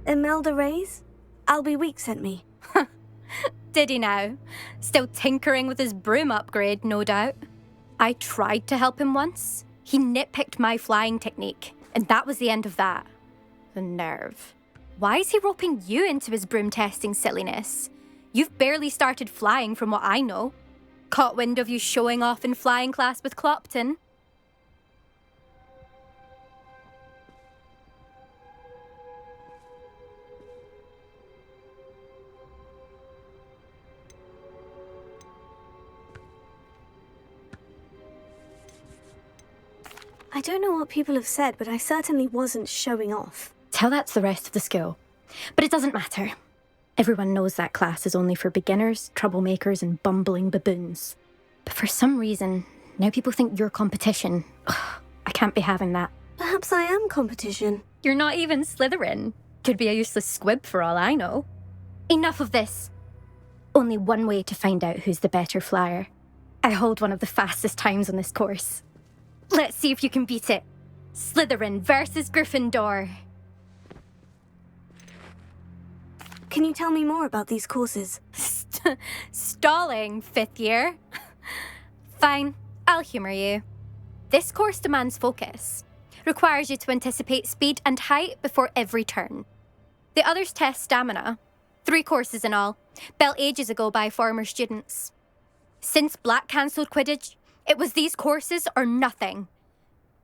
Imelda Reyes? Albie Weeks sent me. Did he now? Still tinkering with his broom upgrade, no doubt. I tried to help him once. He nitpicked my flying technique, and that was the end of that. The nerve. Why is he roping you into his broom testing silliness? You've barely started flying from what I know. Caught wind of you showing off in flying class with Clopton. I don't know what people have said, but I certainly wasn't showing off. Tell that to the rest of the school. But it doesn't matter. Everyone knows that class is only for beginners, troublemakers, and bumbling baboons. But for some reason, now people think you're competition. Ugh, I can't be having that. Perhaps I am competition. You're not even Slytherin. Could be a useless squib for all I know. Enough of this. Only one way to find out who's the better flyer. I hold one of the fastest times on this course. Let's see if you can beat it. Slytherin versus Gryffindor. Can you tell me more about these courses? Stalling, 5th year? Fine, I'll humour you. This course demands focus. Requires you to anticipate speed and height before every turn. The others test stamina. 3 courses in all, built ages ago by former students. Since Black cancelled Quidditch, it was these courses or nothing.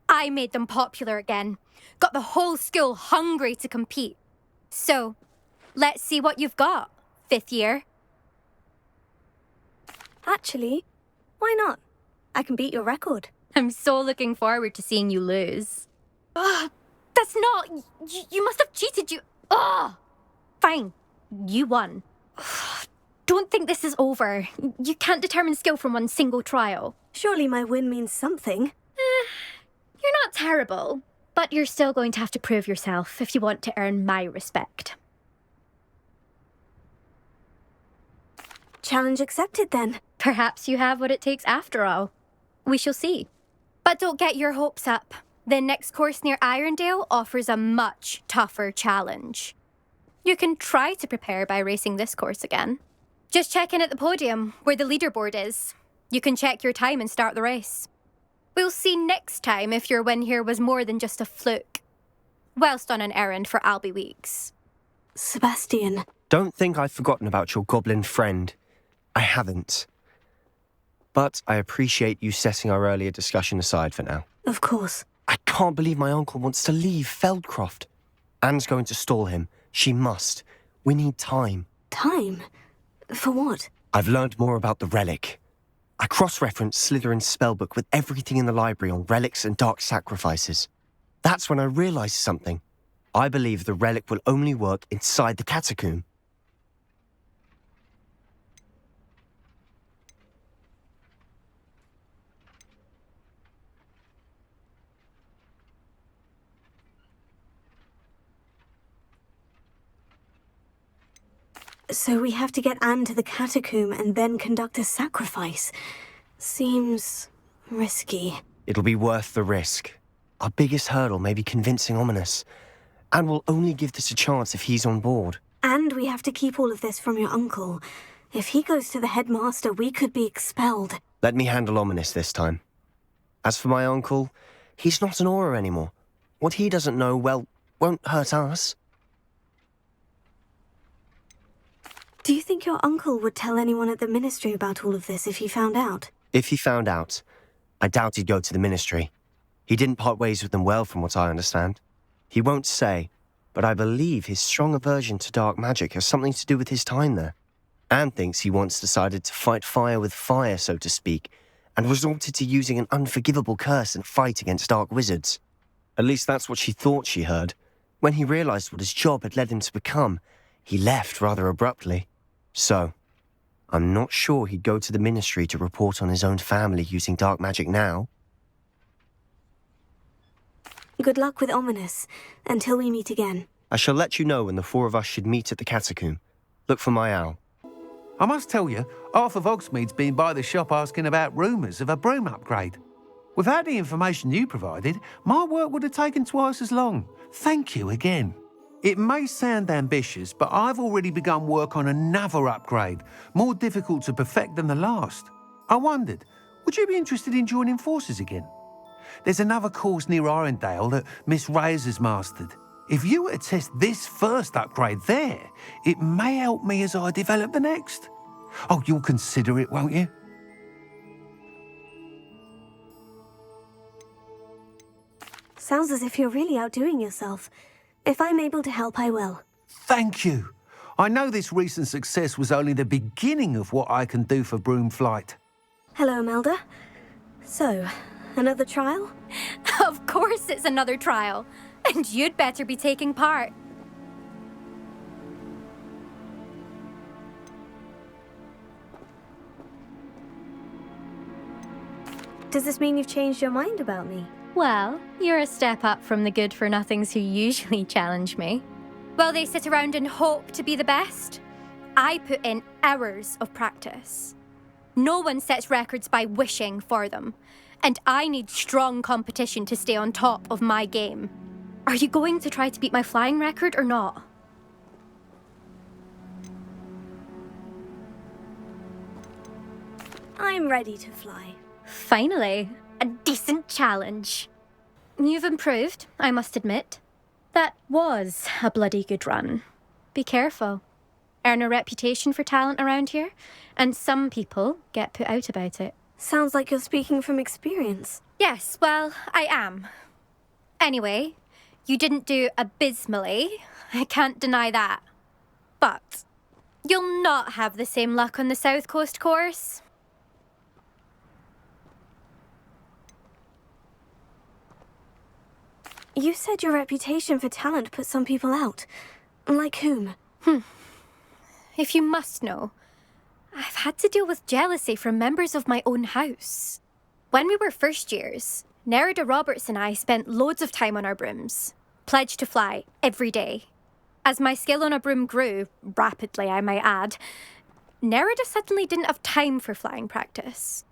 I made them popular again. Got the whole school hungry to compete. So, let's see what you've got, 5th year. Actually, why not? I can beat your record. I'm so looking forward to seeing you lose. Ugh, that's not... You must have cheated, you... Ugh! Fine, you won. Don't think this is over. You can't determine skill from one single trial. Surely my win means something. You're not terrible, but you're still going to have to prove yourself if you want to earn my respect. Challenge accepted then. Perhaps you have what it takes after all. We shall see. But don't get your hopes up. The next course near Irondale offers a much tougher challenge. You can try to prepare by racing this course again. Just check in at the podium, where the leaderboard is. You can check your time and start the race. We'll see next time if your win here was more than just a fluke. Whilst on an errand for Albie Weeks. Sebastian. Don't think I've forgotten about your goblin friend. I haven't. But I appreciate you setting our earlier discussion aside for now. Of course. I can't believe my uncle wants to leave Feldcroft. Anne's going to stall him. She must. We need time. Time? For what? I've learned more about the relic. I cross-referenced Slytherin's spellbook with everything in the library on relics and dark sacrifices. That's when I realised something. I believe the relic will only work inside the catacomb. So we have to get Anne to the catacomb and then conduct a sacrifice. Seems risky. It'll be worth the risk. Our biggest hurdle may be convincing Ominous. And we'll only give this a chance if he's on board. And we have to keep all of this from your uncle. If he goes to the headmaster, we could be expelled. Let me handle Ominous this time. As for my uncle, he's not an Auror anymore. What he doesn't know, well, won't hurt us. Do you think your uncle would tell anyone at the ministry about all of this if he found out? If he found out, I doubt he'd go to the ministry. He didn't part ways with them well, from what I understand. He won't say, but I believe his strong aversion to dark magic has something to do with his time there. Anne thinks he once decided to fight fire with fire, so to speak, and resorted to using an unforgivable curse in a fight against dark wizards. At least that's what she thought she heard. When he realised what his job had led him to become, he left rather abruptly. So, I'm not sure he'd go to the ministry to report on his own family using dark magic now. Good luck with Ominous, until we meet again. I shall let you know when the 4 of us should meet at the catacomb. Look for my owl. I must tell you, Arthur Vogsmead's been by the shop asking about rumours of a broom upgrade. Without the information you provided, my work would have taken twice as long. Thank you again. It may sound ambitious, but I've already begun work on another upgrade, more difficult to perfect than the last. I wondered, would you be interested in joining forces again? There's another course near Arendelle that Miss Reyes has mastered. If you were to test this first upgrade there, it may help me as I develop the next. Oh, you'll consider it, won't you? Sounds as if you're really outdoing yourself. If I'm able to help, I will. Thank you. I know this recent success was only the beginning of what I can do for Broomflight. Hello, Melda. So, another trial? Of course it's another trial. And you'd better be taking part. Does this mean you've changed your mind about me? Well, you're a step up from the good-for-nothings who usually challenge me. Well, they sit around and hope to be the best. I put in hours of practice. No one sets records by wishing for them. And I need strong competition to stay on top of my game. Are you going to try to beat my flying record or not? I'm ready to fly. Finally, a decent challenge. You've improved, I must admit. That was a bloody good run. Be careful. Earn a reputation for talent around here, and some people get put out about it. Sounds like you're speaking from experience. Yes, well, I am. Anyway, you didn't do abysmally. I can't deny that. But you'll not have the same luck on the South Coast course. You said your reputation for talent put some people out. Like whom? If you must know, I've had to deal with jealousy from members of my own house. When we were first years, Nerida Roberts and I spent loads of time on our brooms, pledged to fly every day. As my skill on a broom grew, rapidly I might add, Nerida suddenly didn't have time for flying practice.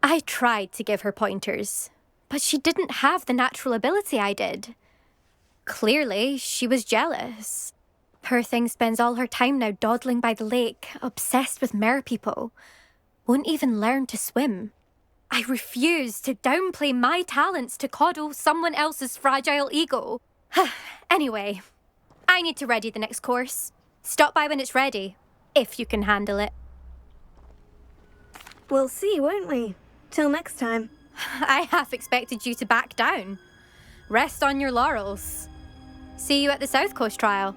I tried to give her pointers, but she didn't have the natural ability I did. Clearly, she was jealous. Poor thing spends all her time now dawdling by the lake, obsessed with merpeople. Won't even learn to swim. I refuse to downplay my talents to coddle someone else's fragile ego. Anyway, I need to ready the next course. Stop by when it's ready, if you can handle it. We'll see, won't we? Till next time. I half expected you to back down. Rest on your laurels. See you at the South Coast trial,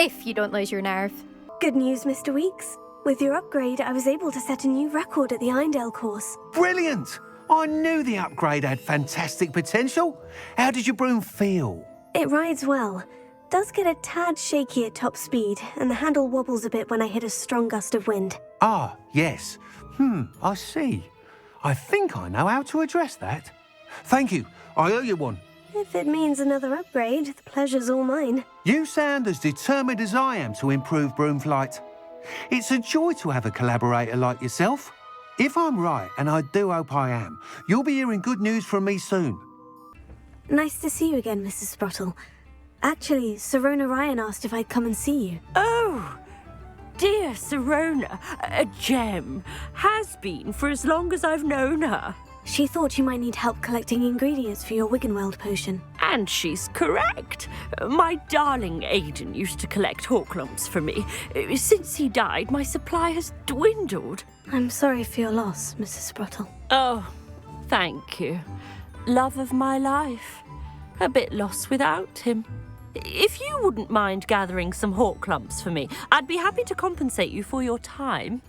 if you don't lose your nerve. Good news, Mr. Weeks. With your upgrade, I was able to set a new record at the Arendelle course. Brilliant! I knew the upgrade had fantastic potential. How did your broom feel? It rides well. Does get a tad shaky at top speed, and the handle wobbles a bit when I hit a strong gust of wind. Ah, yes. I see. I think I know how to address that. Thank you. I owe you one. If it means another upgrade, the pleasure's all mine. You sound as determined as I am to improve Broomflight. It's a joy to have a collaborator like yourself. If I'm right, and I do hope I am, you'll be hearing good news from me soon. Nice to see you again, Mrs. Sprottle. Actually, Sirona Ryan asked if I'd come and see you. Oh, dear Sirona, a gem. Has been for as long as I've known her. She thought you might need help collecting ingredients for your Wiggenweld potion. And she's correct. My darling Aiden used to collect hawklumps for me. Since he died, my supply has dwindled. I'm sorry for your loss, Mrs. Sprottle. Oh, thank you. Love of my life. A bit lost without him. If you wouldn't mind gathering some hawklumps for me, I'd be happy to compensate you for your time.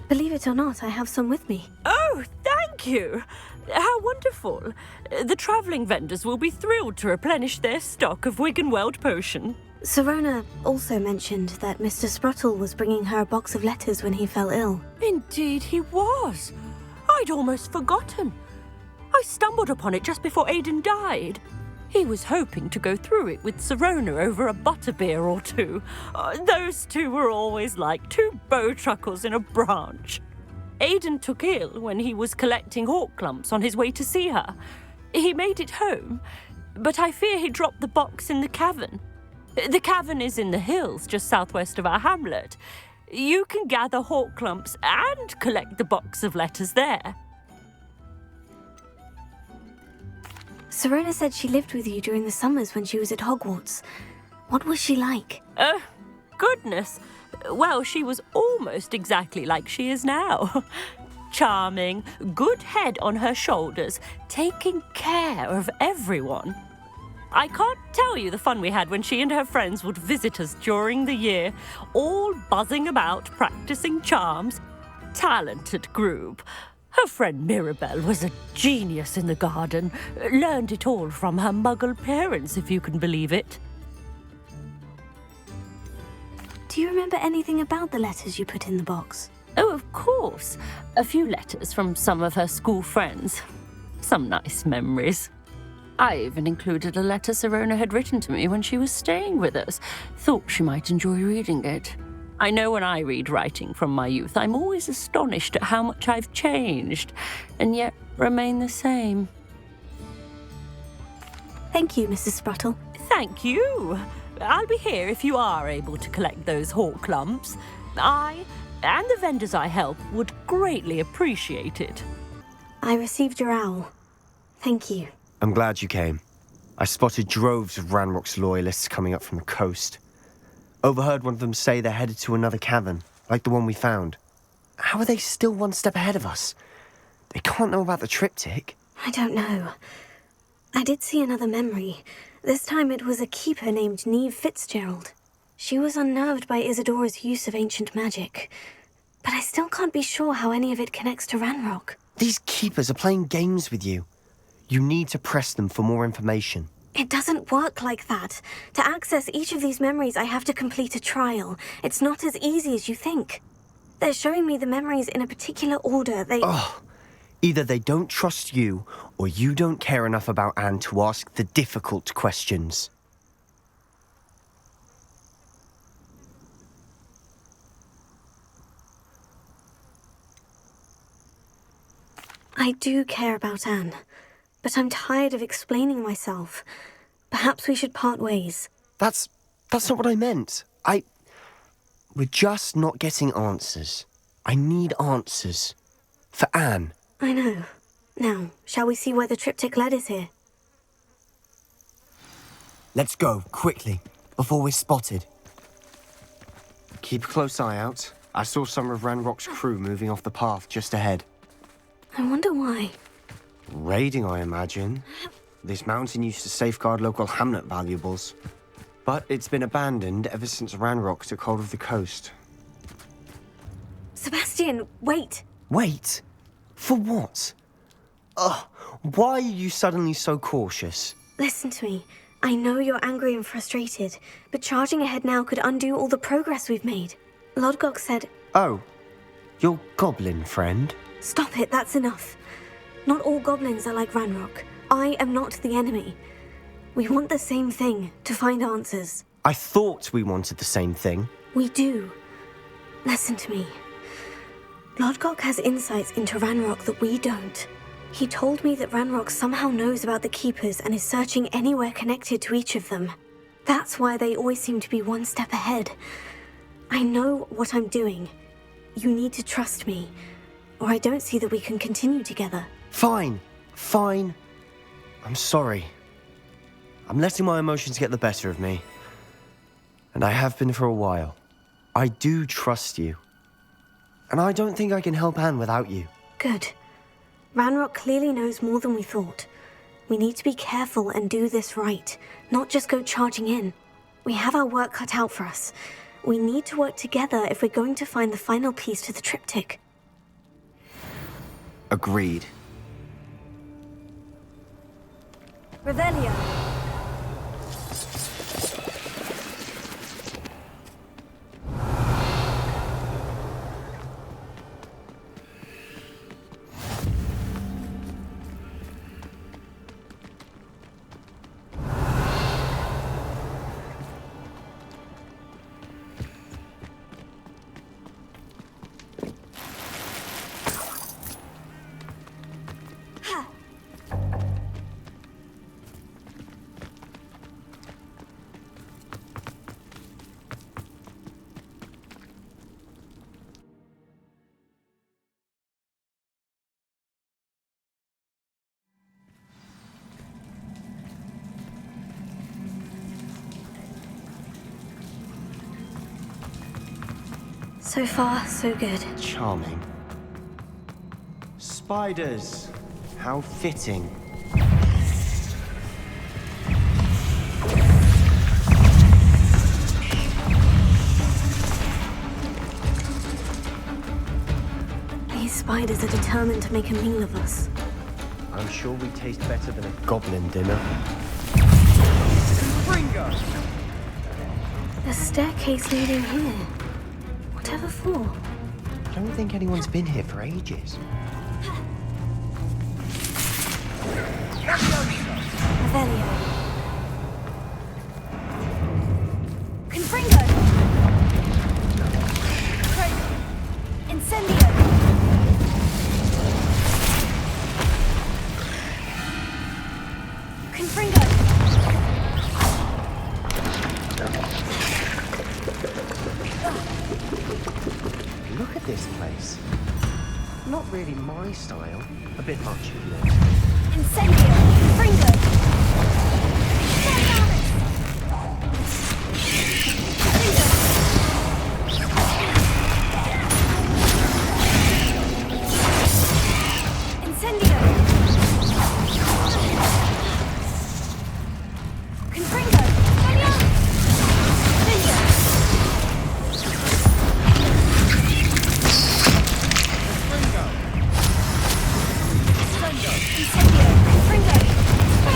Believe it or not, I have some with me. Oh, thank you. How wonderful. The travelling vendors will be thrilled to replenish their stock of Wiggenweld potion. Sirona also mentioned that Mr. Sprottle was bringing her a box of letters when he fell ill. Indeed he was. I'd almost forgotten. I stumbled upon it just before Aiden died. He was hoping to go through it with Sirona over a butterbeer or two. Those two were always like two bowtruckles in a branch. Aiden took ill when he was collecting hawklumps on his way to see her. He made it home, but I fear he dropped the box in the cavern. The cavern is in the hills just southwest of our hamlet. You can gather hawk clumps and collect the box of letters there. Serona said she lived with you during the summers when she was at Hogwarts. What was she like? Goodness. Well, she was almost exactly like she is now. Charming, good head on her shoulders, taking care of everyone. I can't tell you the fun we had when she and her friends would visit us during the year, all buzzing about, practicing charms. Talented group. Her friend Mirabelle was a genius in the garden. Learned it all from her muggle parents, if you can believe it. Do you remember anything about the letters you put in the box? Oh, of course. A few letters from some of her school friends. Some nice memories. I even included a letter Serona had written to me when she was staying with us. Thought she might enjoy reading it. I know when I read writing from my youth, I'm always astonished at how much I've changed, and yet remain the same. Thank you, Mrs. Spruttle. Thank you. I'll be here if you are able to collect those hawk clumps. I, and the vendors I help, would greatly appreciate it. I received your owl. Thank you. I'm glad you came. I spotted droves of Ranrock's loyalists coming up from the coast. Overheard one of them say they're headed to another cavern, like the one we found. How are they still one step ahead of us? They can't know about the triptych. I don't know. I did see another memory. This time it was a keeper named Neve Fitzgerald. She was unnerved by Isadora's use of ancient magic. But I still can't be sure how any of it connects to Ranrock. These keepers are playing games with you. You need to press them for more information. It doesn't work like that. To access each of these memories, I have to complete a trial. It's not as easy as you think. They're showing me the memories in a particular order. Either they don't trust you, or you don't care enough about Anne to ask the difficult questions. I do care about Anne. But I'm tired of explaining myself. Perhaps we should part ways. That's not what I meant. We're just not getting answers. I need answers. For Anne. I know. Now, shall we see where the triptych led us here? Let's go, quickly, before we're spotted. Keep a close eye out. I saw some of Ranrock's crew moving off the path just ahead. I wonder why. Raiding, I imagine. This mountain used to safeguard local hamlet valuables. But it's been abandoned ever since Ranrock took hold of the coast. Sebastian, wait! Wait? For what? Why are you suddenly so cautious? Listen to me. I know you're angry and frustrated, but charging ahead now could undo all the progress we've made. Lodgok said... Oh, your goblin friend? Stop it, that's enough. Not all goblins are like Ranrock. I am not the enemy. We want the same thing, to find answers. I thought we wanted the same thing. We do. Listen to me. Lodgok has insights into Ranrock that we don't. He told me that Ranrock somehow knows about the Keepers and is searching anywhere connected to each of them. That's why they always seem to be one step ahead. I know what I'm doing. You need to trust me, or I don't see that we can continue together. Fine. I'm sorry. I'm letting my emotions get the better of me. And I have been for a while. I do trust you. And I don't think I can help Anne without you. Good. Ranrock clearly knows more than we thought. We need to be careful and do this right, not just go charging in. We have our work cut out for us. We need to work together if we're going to find the final piece to the triptych. Agreed. Revelio. So far, so good. Charming. Spiders. How fitting. These spiders are determined to make a meal of us. I'm sure we taste better than a goblin dinner. Fringo! The staircase leading here. Whatever for? I don't think anyone's been here for ages. Revelio. Confringo! Incendio! Confringo! Look at this place. Not really my style. A bit much, isn't it? Incendio! Confringo! Incendio! Confringo! Fringo! Incendio! Confringo!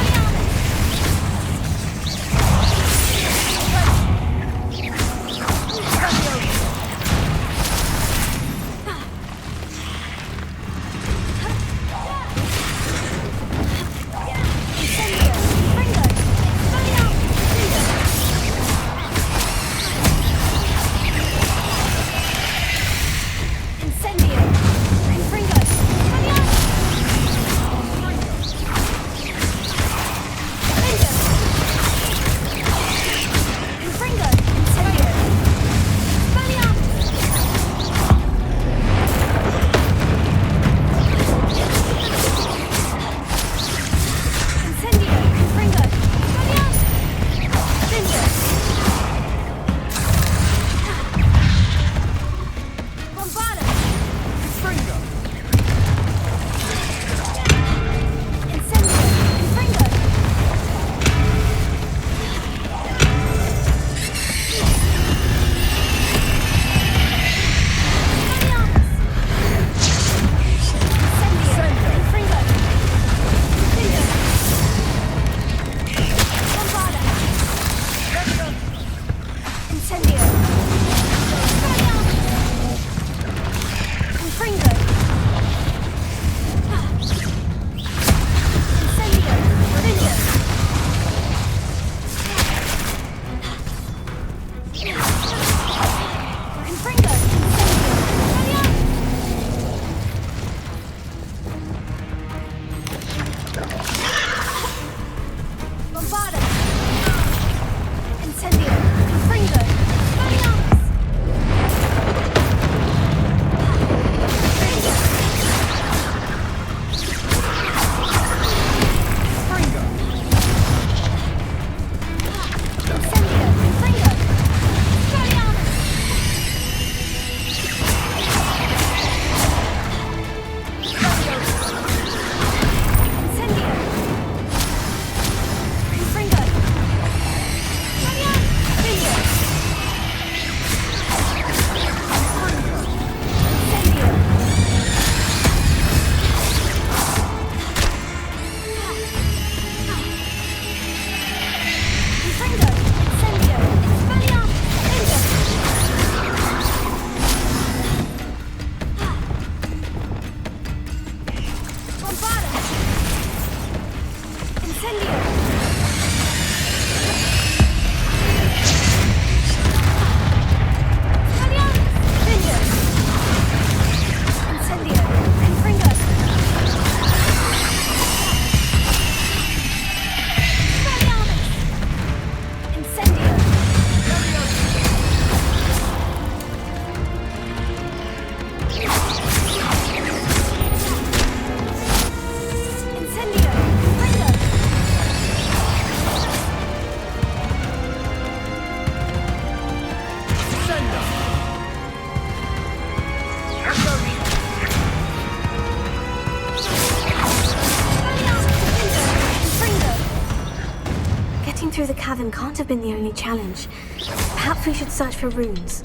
Getting through the cavern can't have been the only challenge. Perhaps we should search for runes.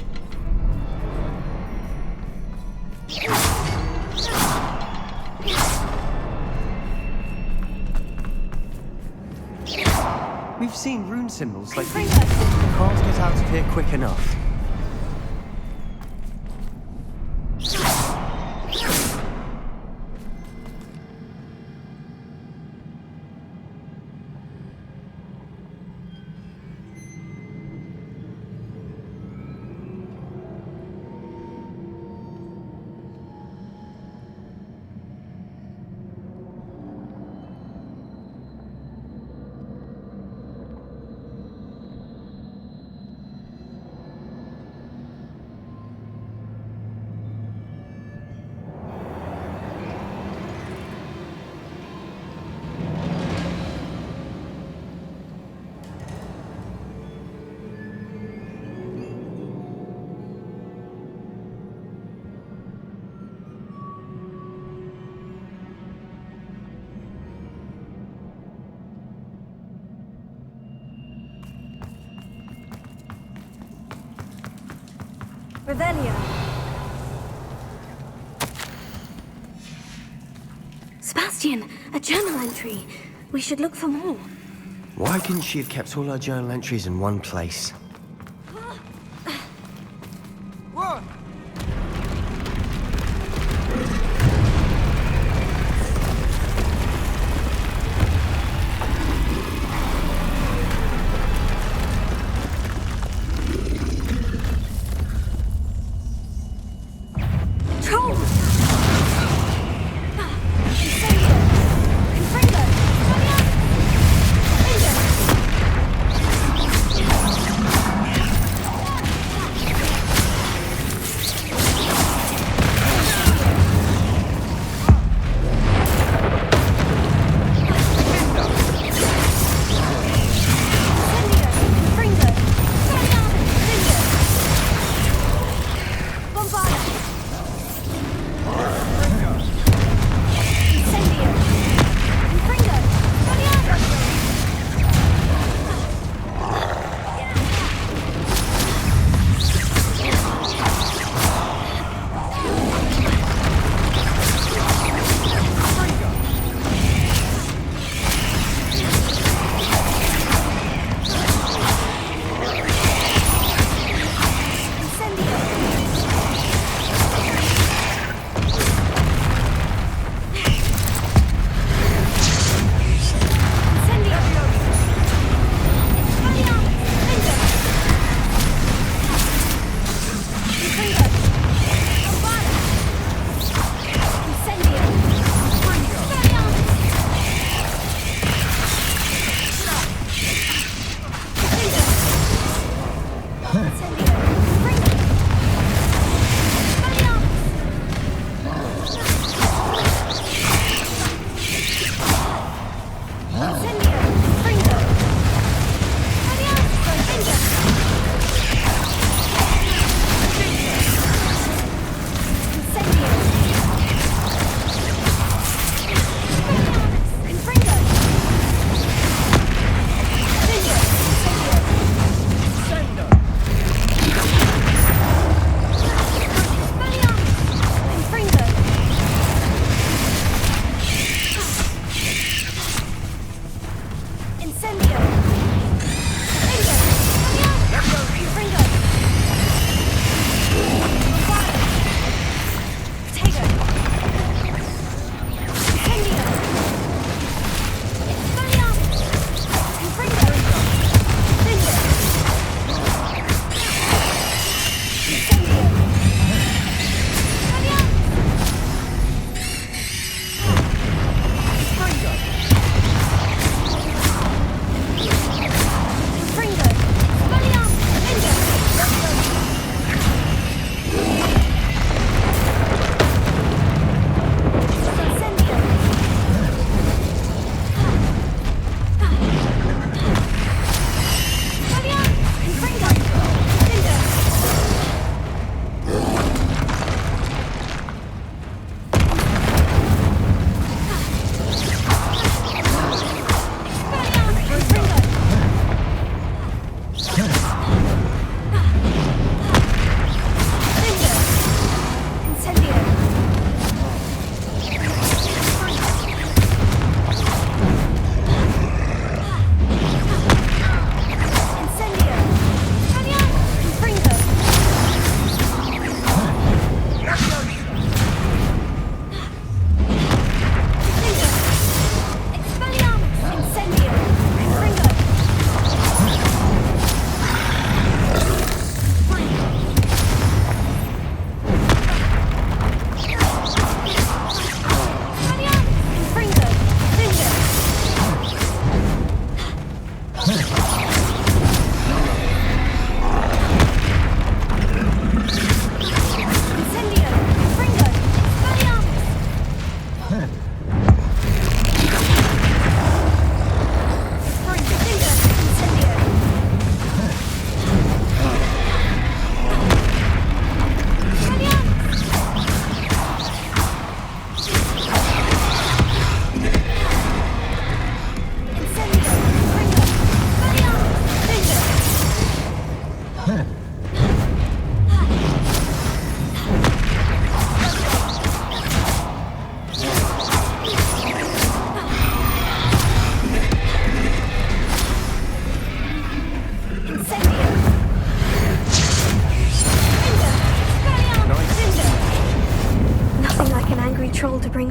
We've seen rune symbols like these. Can't get out of here quick enough. Revelio. Sebastian, a journal entry. We should look for more. Why couldn't she have kept all her journal entries in one place?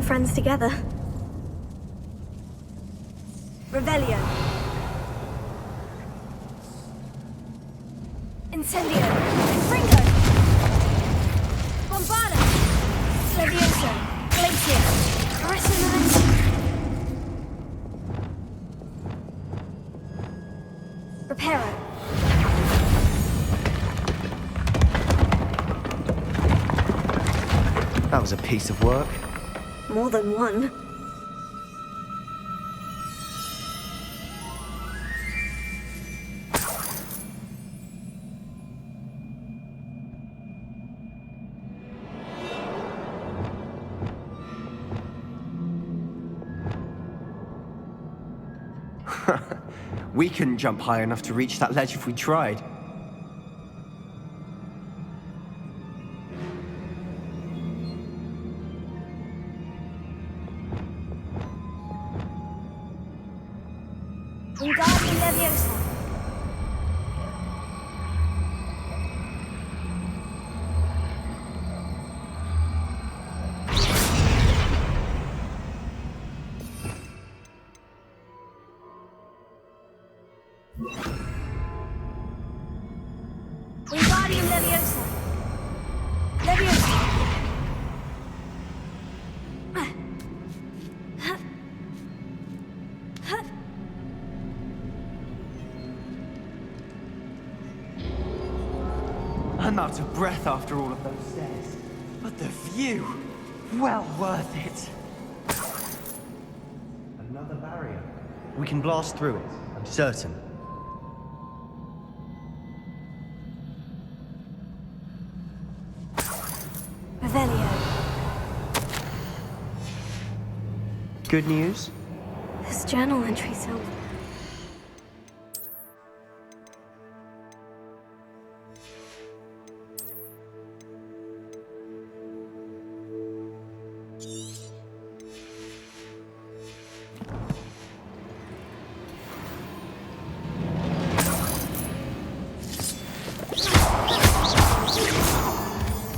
friends together. Revelio. Incendio. Fringo. Bombada. Levioso. Glacier. Resonance. Reparo. That was a piece of work. More than one. We couldn't jump high enough to reach that ledge if we tried. Wingardium Leviosa. Wingardium Leviosa. Leviosa. I'm out of breath after all of those stairs. But the view, well worth it. Another barrier. We can blast through it, I'm certain. Revelio. Good news? This journal entry so.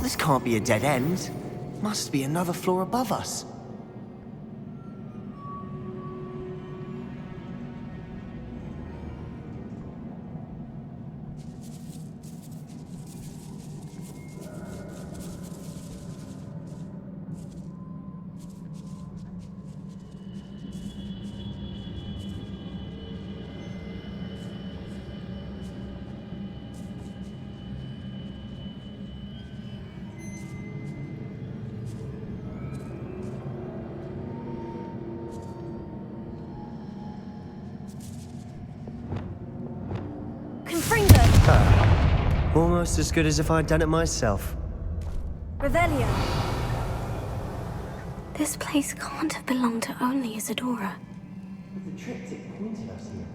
This can't be a dead end. Must be another floor above us. Confringo. Almost as good as if I'd done it myself. Revelio. This place can't have belonged to only Isadora. The triptych pointed us here.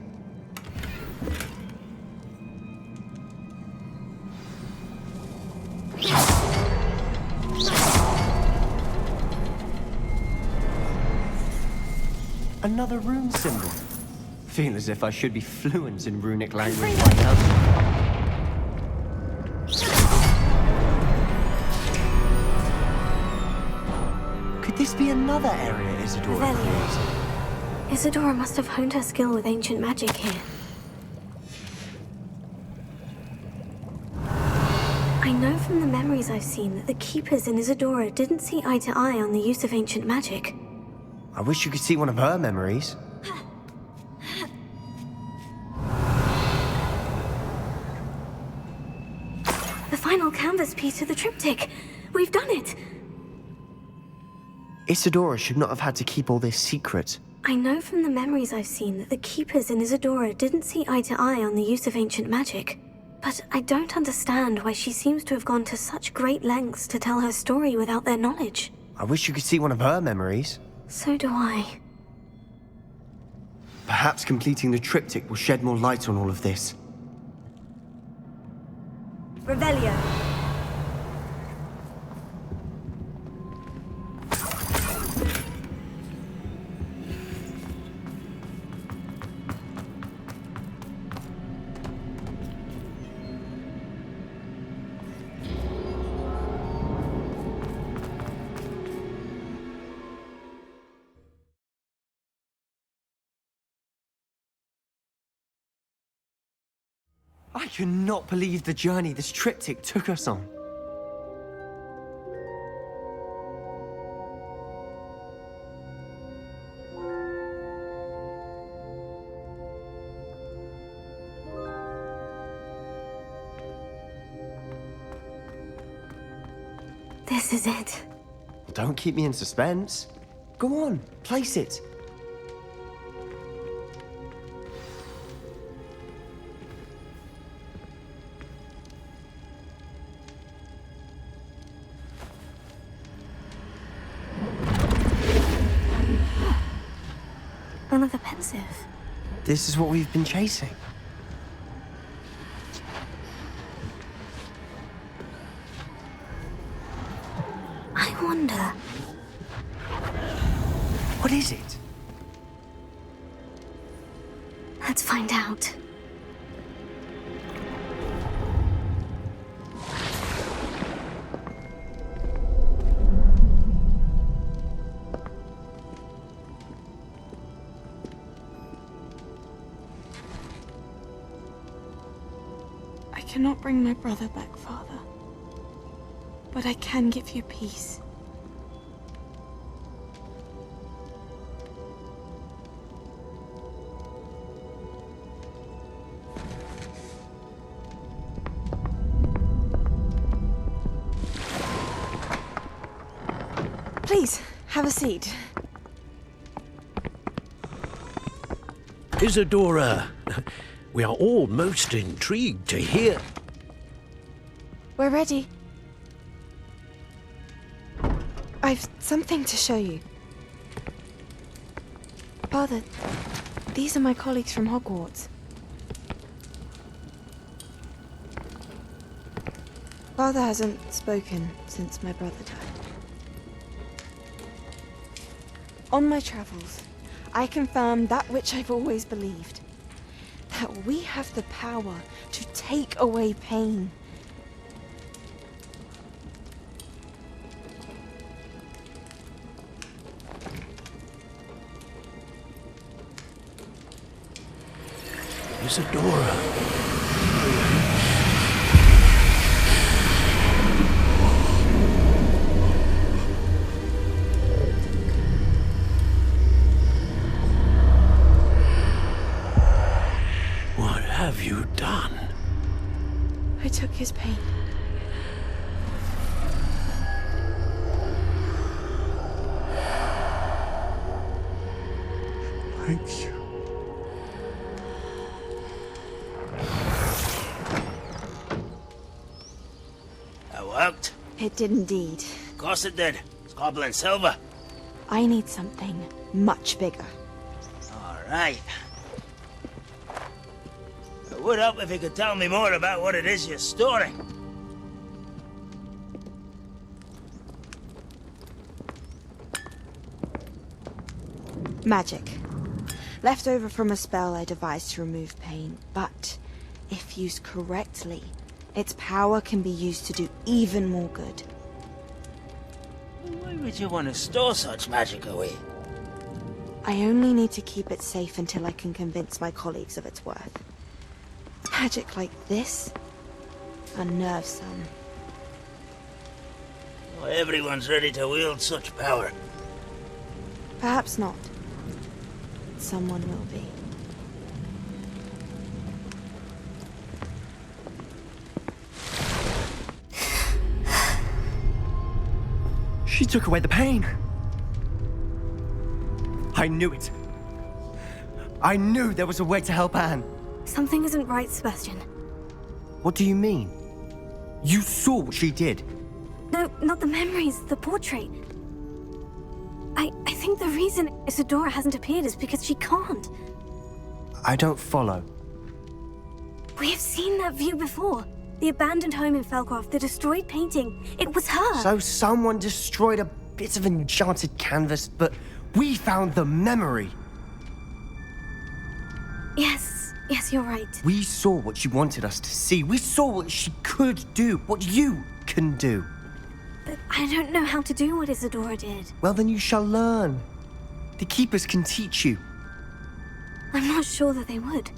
Another rune symbol. Feel as if I should be fluent in runic language by now. Could this be another area Isadora created? Isadora must have honed her skill with ancient magic here. I know from the memories I've seen that the Keepers in Isadora didn't see eye to eye on the use of ancient magic. I wish you could see one of her memories. The final canvas piece of the triptych. We've done it. Isadora should not have had to keep all this secret. I know from the memories I've seen that the Keepers in Isadora didn't see eye to eye on the use of ancient magic. But I don't understand why she seems to have gone to such great lengths to tell her story without their knowledge. I wish you could see one of her memories. So do I. Perhaps completing the triptych will shed more light on all of this. Revelio. I cannot believe the journey this triptych took us on. This is it. Don't keep me in suspense. Go on, place it. Another pensive. This is what we've been chasing. I wonder. What is it? Let's find out. I cannot bring my brother back, Father. But I can give you peace. Please, have a seat. Isadora, we are all most intrigued to hear. We're ready. I've something to show you. Father, these are my colleagues from Hogwarts. Father hasn't spoken since my brother died. On my travels, I confirmed that which I've always believed. That we have the power to take away pain. Isadora. What have you done? I took his pain. Thank you. That worked. It did indeed. Of course it did. It's goblin silver. I need something much bigger. All right. It would help if you could tell me more about what it is you're storing. Magic. Left over from a spell I devised to remove pain, but if used correctly, its power can be used to do even more good. Why would you want to store such magic away? I only need to keep it safe until I can convince my colleagues of its worth. Magic like this unnerves some. Not everyone's ready to wield such power. Perhaps not. Someone will be. She took away the pain. I knew it. I knew there was a way to help Anne. Something isn't right, Sebastian. What do you mean? You saw what she did. No, not the memories, the portrait. I think the reason Isadora hasn't appeared is because she can't. I don't follow. We have seen that view before. The abandoned home in Felcroft, the destroyed painting. It was her. So someone destroyed a bit of enchanted canvas, but we found the memory. Yes, you're right. We saw what she wanted us to see. We saw what she could do, what you can do. But I don't know how to do what Isadora did. Well, then you shall learn. The Keepers can teach you. I'm not sure that they would.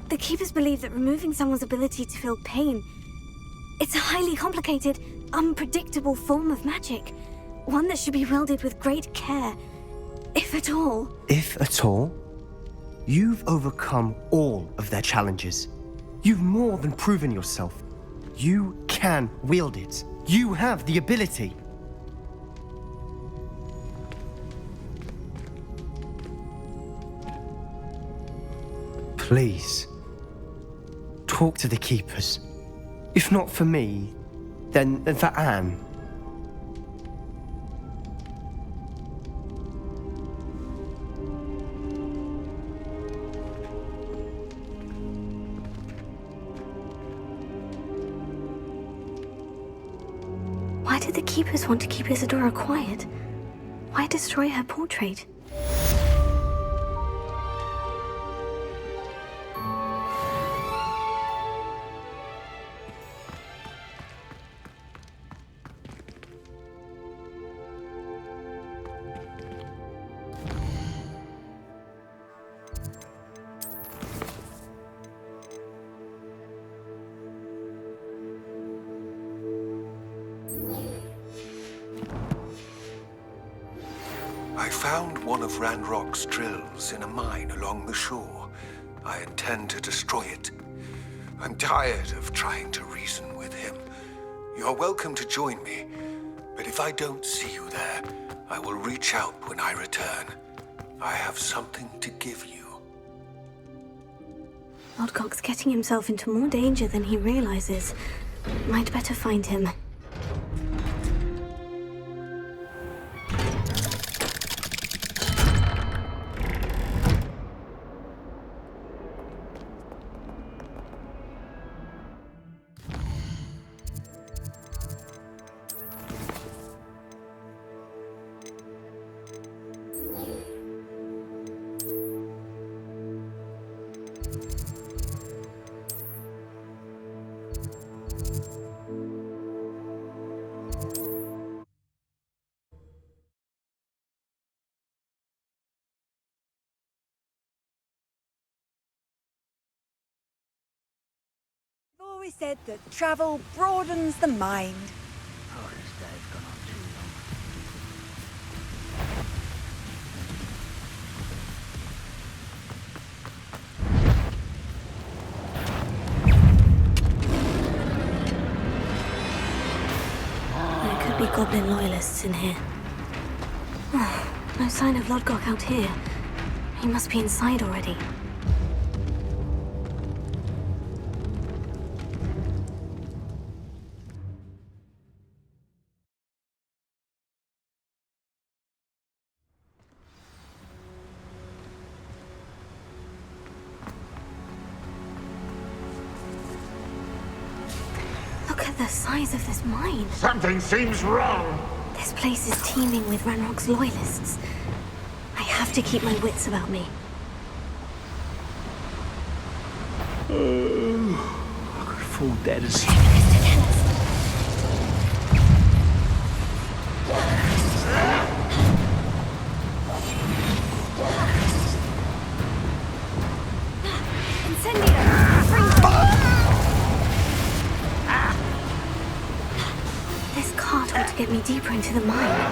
The Keepers believe that removing someone's ability to feel pain, it's a highly complicated, unpredictable form of magic. One that should be wielded with great care, if at all. If at all? You've overcome all of their challenges. You've more than proven yourself. You can wield it. You have the ability. Please, talk to the Keepers. If not for me, then for Anne. Why did the Keepers want to keep Isadora quiet? Why destroy her portrait? I found one of Ranrock's drills in a mine along the shore. I intend to destroy it. I'm tired of trying to reason with him. You're welcome to join me, but if I don't see you there, I will reach out when I return. I have something to give you. Lodgok's getting himself into more danger than he realizes. Might better find him. I've always said that travel broadens the mind. Oh, this day's gone on too long. There could be goblin loyalists in here. Oh, no sign of Lodgok out here. He must be inside already. Look at the size of this mine. Something seems wrong. This place is teeming with Ranrock's loyalists. I have to keep my wits about me. I could fall dead as... This cart ought to get me deeper into the mine.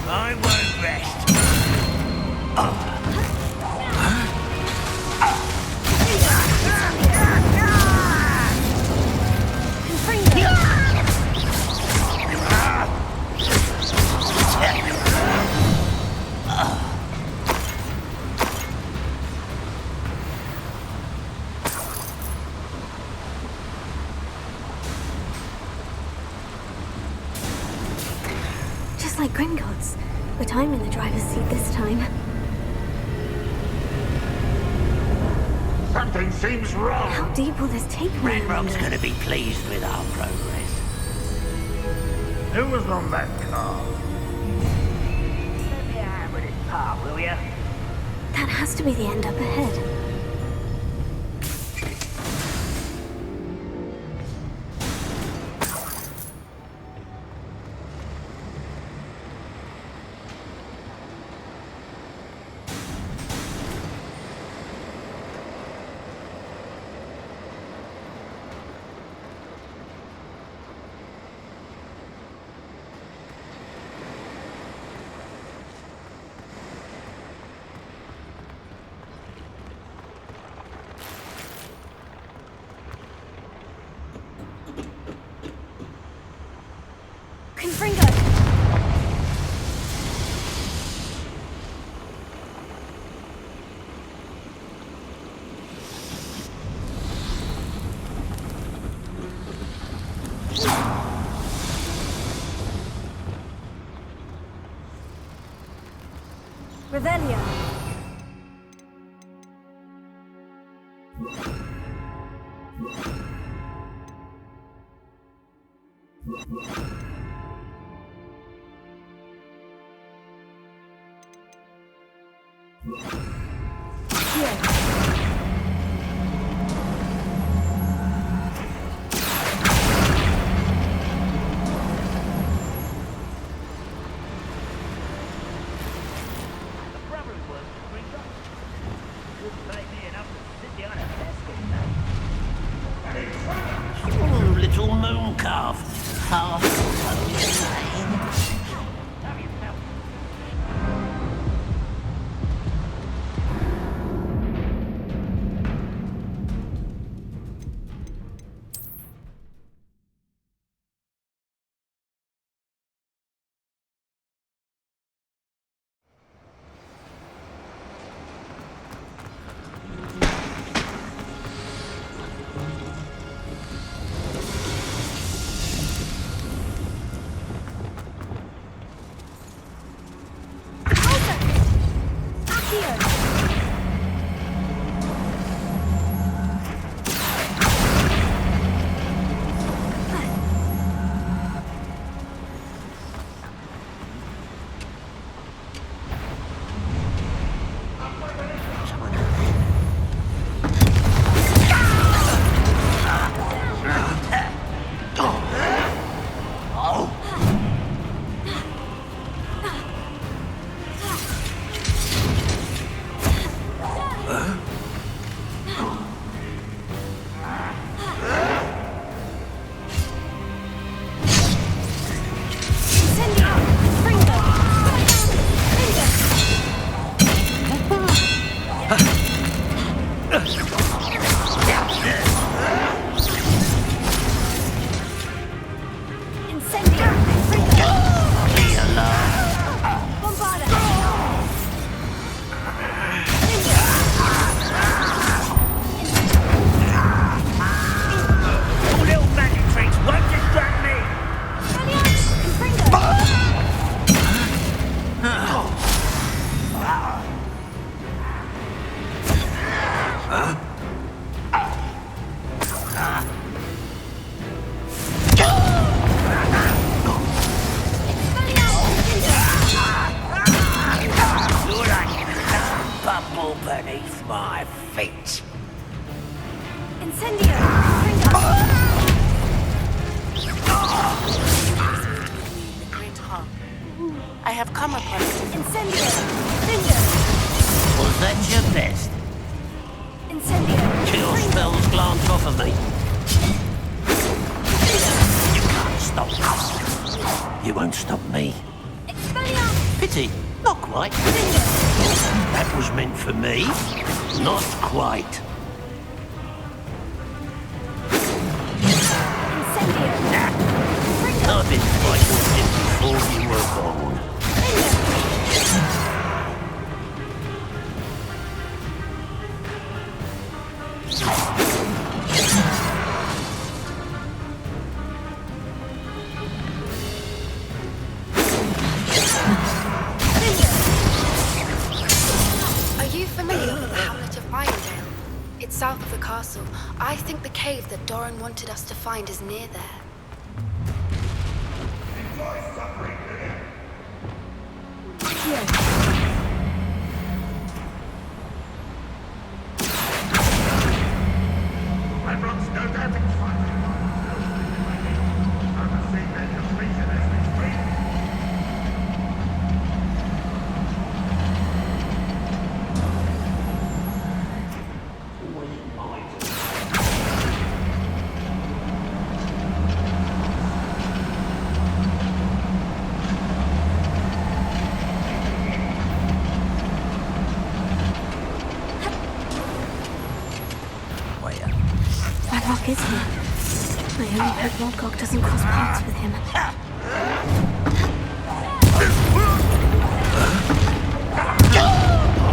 I won't rest. Just like Gringotts, but I'm in the driver's seat this time. Something seems wrong. How deep will this take me? Ranrock's gonna be pleased with our progress. Who was on that car? Let me have with his part, will ya? That has to be the end up ahead. Revelio. Little moon calf. Half beneath my feet. Incendio! The Great Hall. I have come upon it. Incendio! Finger! Was that your best? Incendio! Kill spells glance off of me. You can't stop us. You won't stop me. Expelliarmus! Pity, not quite. That was meant for me, not quite. I've been fighting since before you were born. Are you familiar with the hamlet of Irondale? It's south of the castle. I think the cave that Doran wanted us to find is near there. Ranrock is here. I only hope Lodgok doesn't cross paths with him.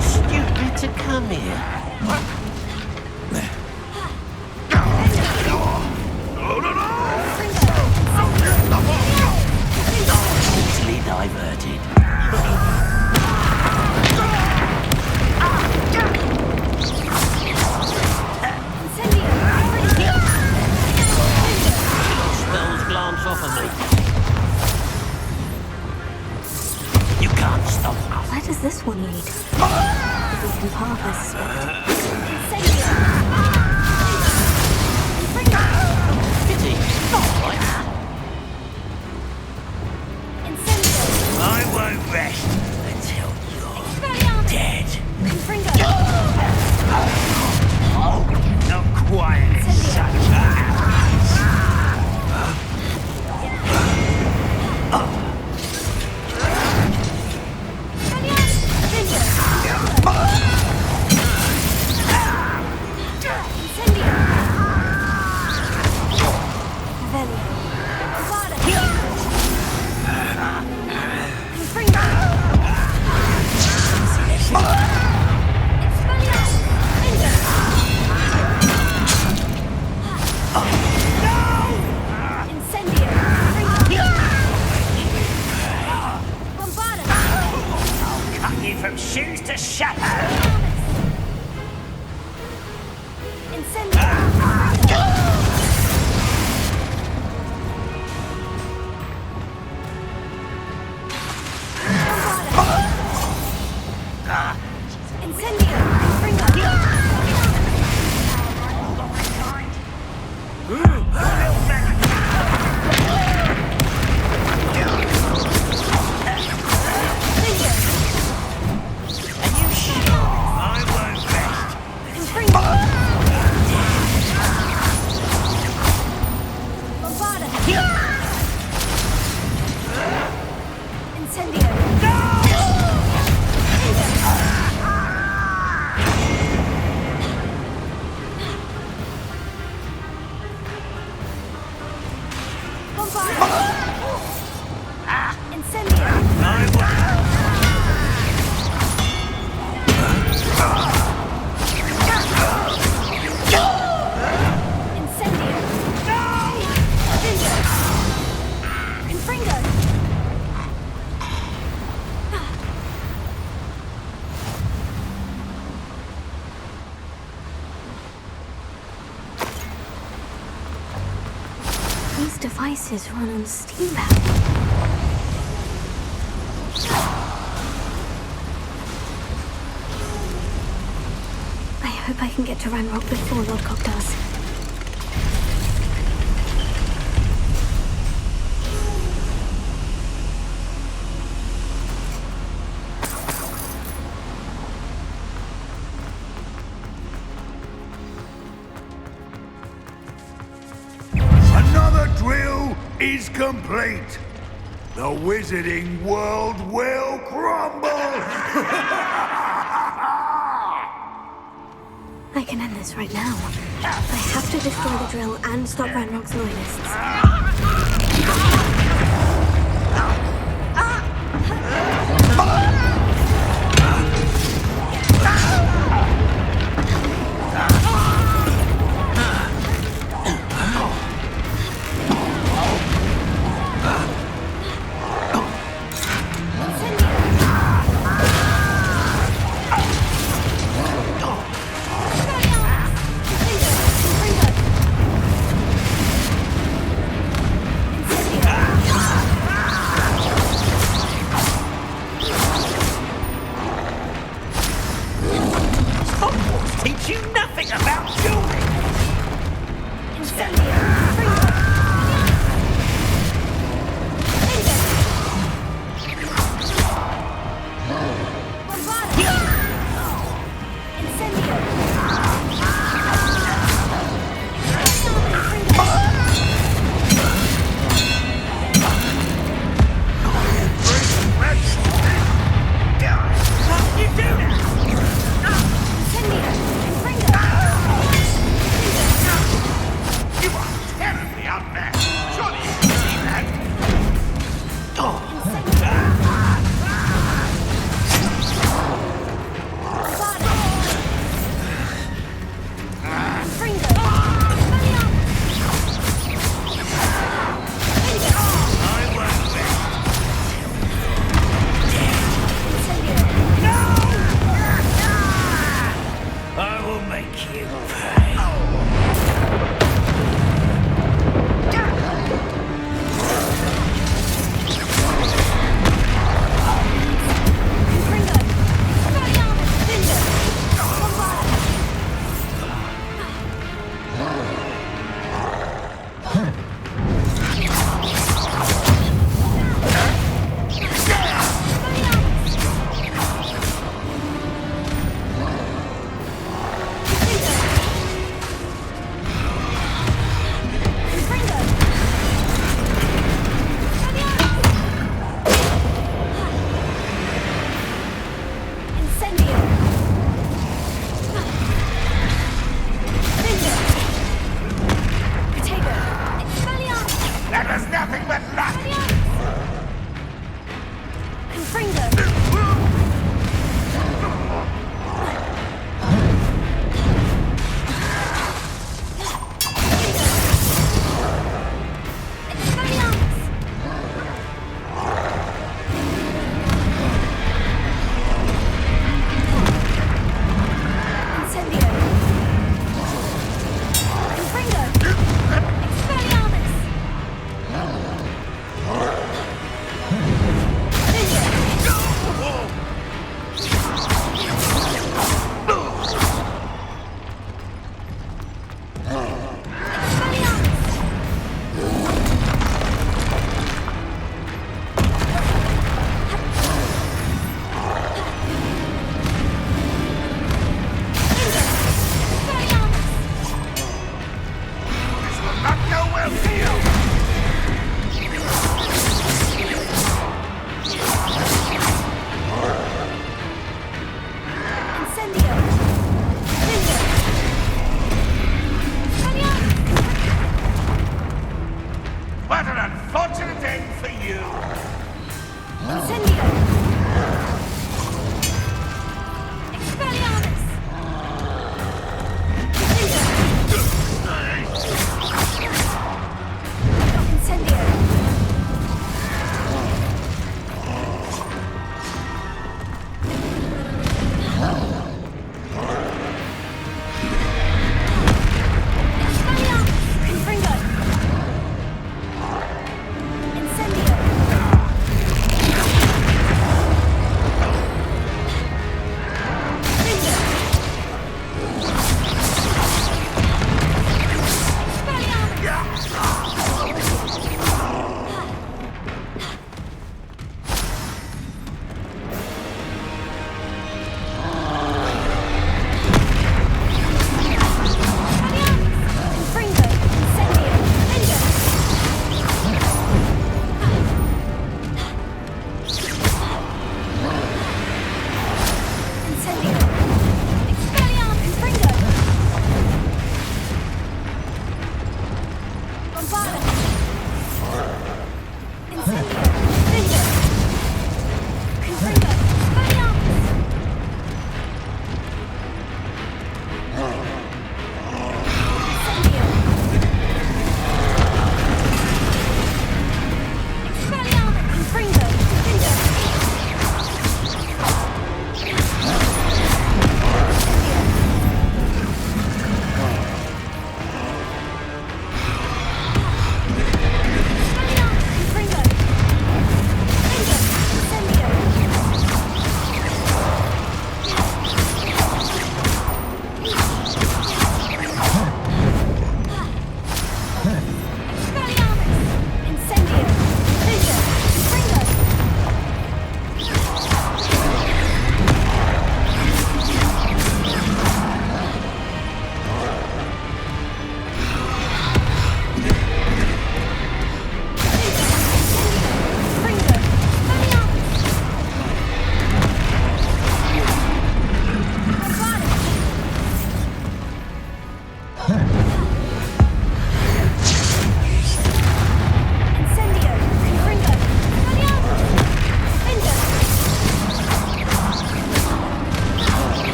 Stupid to come here. Easily diverted. can't stop us. Where does this one lead? The beacon path, I suspect. Pity, not right. I won't rest until you're dead. Not quite such a from shoes to shadow. These devices run on steam power. I hope I can get to Ranrock before Lodgok does. Another drill is complete. The wizarding world will crumble. I can end this right now. I have to destroy the drill and stop Ranrock's loyalists. Teach you nothing about dueling. You are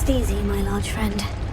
Rest easy, my large friend.